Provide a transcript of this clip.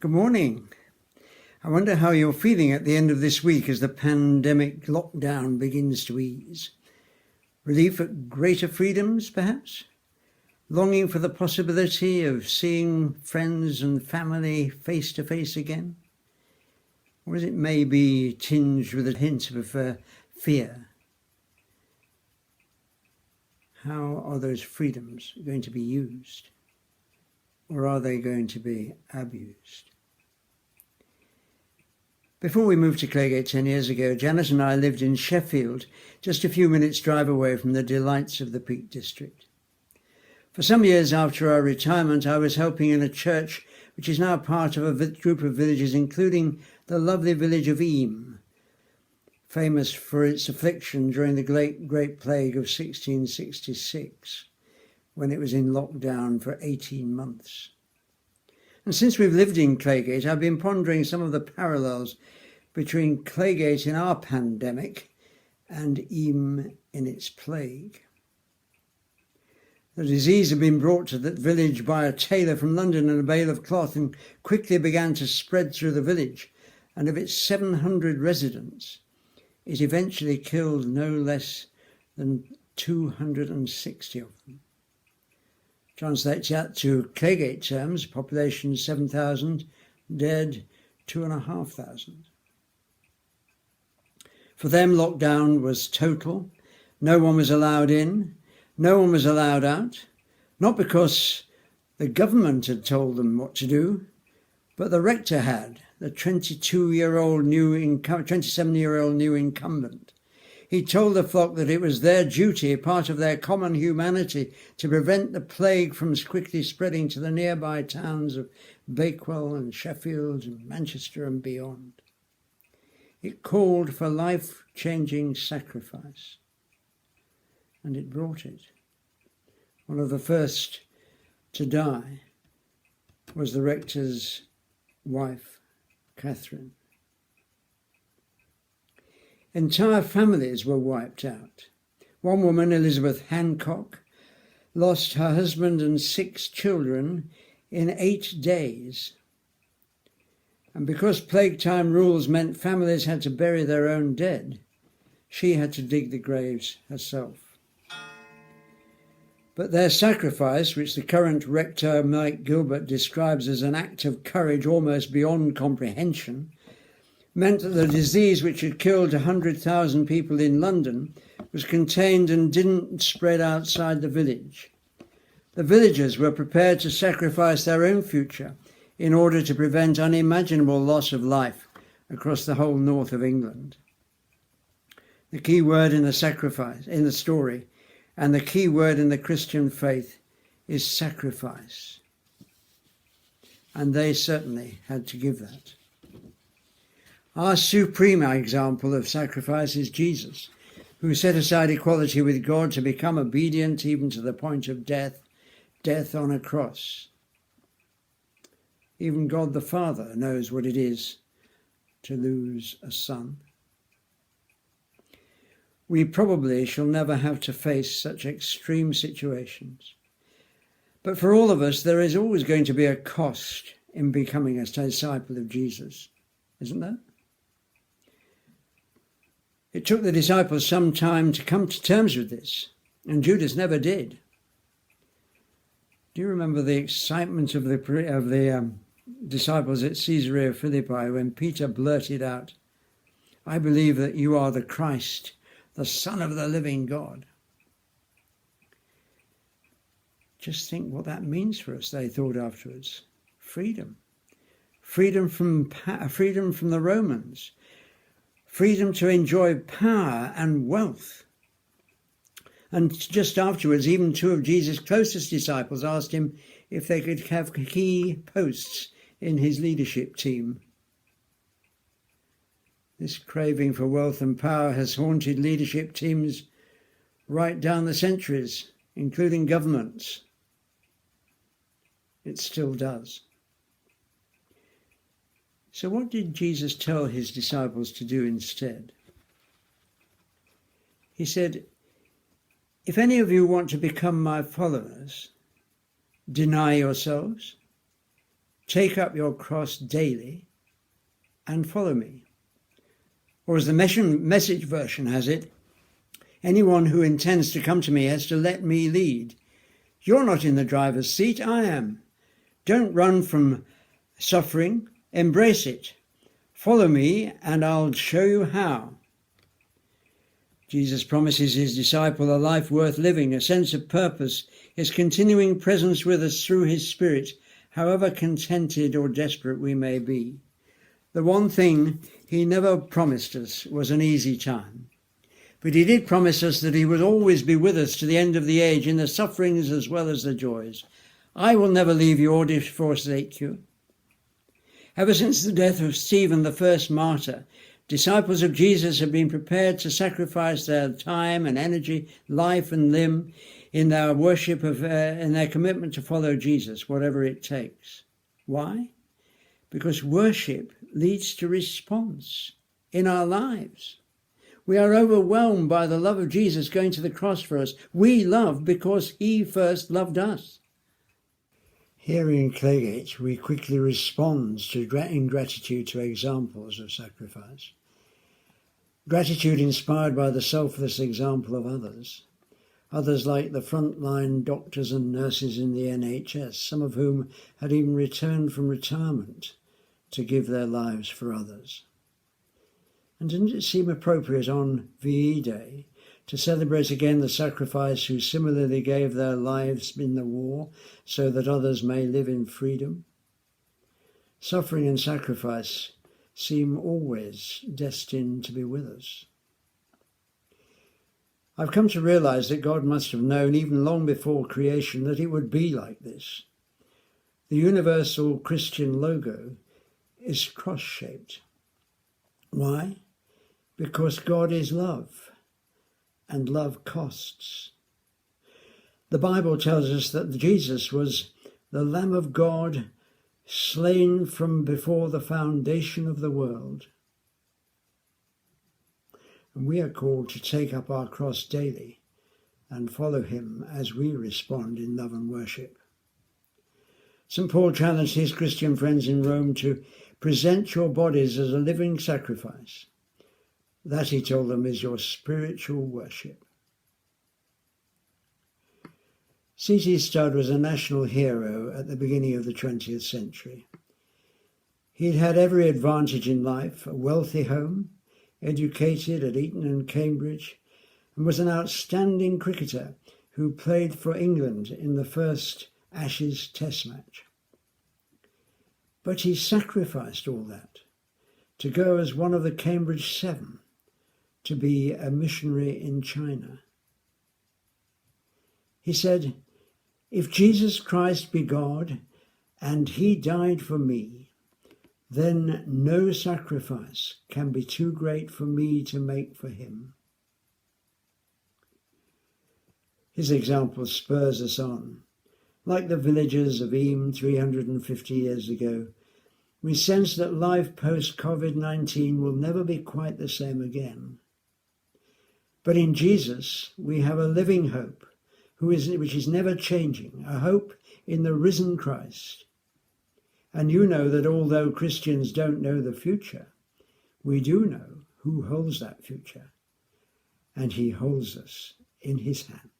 Good morning. I wonder how you're feeling at the end of this week as the pandemic lockdown begins to ease. Relief at greater freedoms, perhaps? Longing for the possibility of seeing friends and family face to face again? Or is it maybe tinged with a hint of fear? How are those freedoms going to be used? Or are they going to be abused? Before we moved to Claygate 10 years ago, Janet and I lived in Sheffield, just a few minutes' drive away from the delights of the Peak District. For some years after our retirement, I was helping in a church which is now part of a group of villages, including the lovely village of Eyam, famous for its affliction during the Great Plague of 1666, when it was in lockdown for 18 months. And since we've lived in Claygate, I've been pondering some of the parallels between Claygate in our pandemic and Eyam in its plague. The disease had been brought to that village by a tailor from London in a bale of cloth and quickly began to spread through the village, and of its 700 residents, it eventually killed no less than 260 of them. Translate that to Claygate terms, population 7,000, dead 2,500. For them, lockdown was total. No one was allowed in, no one was allowed out, not because the government had told them what to do, but the rector had, the 27-year-old new incumbent. He told the flock that it was their duty, part of their common humanity, to prevent the plague from quickly spreading to the nearby towns of Bakewell and Sheffield and Manchester and beyond. It called for life-changing sacrifice, and it brought it. One of the first to die was the rector's wife, Catherine. Entire families were wiped out. One woman, Elizabeth Hancock, lost her husband and 6 children in 8 days. And because plague time rules meant families had to bury their own dead, she had to dig the graves herself. But their sacrifice, which the current rector Mike Gilbert describes as an act of courage almost beyond comprehension, meant that the disease which had killed 100,000 people in London was contained and didn't spread outside the village. The villagers were prepared to sacrifice their own future in order to prevent unimaginable loss of life across the whole north of England. The key word in the story, and the key word in the Christian faith is sacrifice. And they certainly had to give that. Our supreme example of sacrifice is Jesus, who set aside equality with God to become obedient even to the point of death on a cross. Even God the Father knows what it is to lose a son. We probably shall never have to face such extreme situations. But for all of us, there is always going to be a cost in becoming a disciple of Jesus, isn't there? It took the disciples some time to come to terms with this, and Judas never did. Do you remember the excitement of the disciples at Caesarea Philippi when Peter blurted out, "I believe that you are the Christ, the Son of the living God"? Just think what that means for us, they thought afterwards. Freedom. Freedom from the Romans. Freedom to enjoy power and wealth. And just afterwards, even 2 of Jesus' closest disciples asked him if they could have key posts in his leadership team. This craving for wealth and power has haunted leadership teams right down the centuries, including governments. It still does. So what did Jesus tell his disciples to do instead? He said, "If any of you want to become my followers, deny yourselves, take up your cross daily and follow me. Or as the Message version has it, anyone who intends to come to me has to let me lead. You're not in the driver's seat, I am. Don't run from suffering, embrace it. Follow me and I'll show you how. Jesus promises his disciple a life worth living, a sense of purpose, his continuing presence with us through his Spirit, however contented or desperate we may be. The one thing he never promised us was an easy time. But he did promise us that he would always be with us to the end of the age, in the sufferings as well as the joys. I will never leave you or forsake you. Ever since the death of Stephen, the first martyr, disciples of Jesus have been prepared to sacrifice their time and energy, life and limb in their worship in their commitment to follow Jesus, whatever it takes. Why? Because worship leads to response in our lives. We are overwhelmed by the love of Jesus going to the cross for us. We love because he first loved us. Here in Claygate, we quickly respond in gratitude to examples of sacrifice. Gratitude inspired by the selfless example of others. Others like the frontline doctors and nurses in the NHS, some of whom had even returned from retirement to give their lives for others. And didn't it seem appropriate on VE Day to celebrate again the sacrifice who similarly gave their lives in the war so that others may live in freedom? Suffering and sacrifice seem always destined to be with us. I've come to realize that God must have known even long before creation that it would be like this. The universal Christian logo is cross-shaped. Why? Because God is love, and love costs. The Bible tells us that Jesus was the Lamb of God, slain from before the foundation of the world. And we are called to take up our cross daily and follow him as we respond in love and worship. St. Paul challenged his Christian friends in Rome to present your bodies as a living sacrifice. That, he told them, is your spiritual worship. C.T. Studd was a national hero at the beginning of the 20th century. He'd had every advantage in life, a wealthy home, educated at Eton and Cambridge, and was an outstanding cricketer who played for England in the first Ashes Test match. But he sacrificed all that to go as one of the Cambridge 7 to be a missionary in China. He said, "If Jesus Christ be God and he died for me, then no sacrifice can be too great for me to make for him." His example spurs us on. Like the villagers of Eyam 350 years ago, we sense that life post-COVID-19 will never be quite the same again. But in Jesus, we have a living hope, which is never changing, a hope in the risen Christ. And you know that although Christians don't know the future, we do know who holds that future, and he holds us in his hand.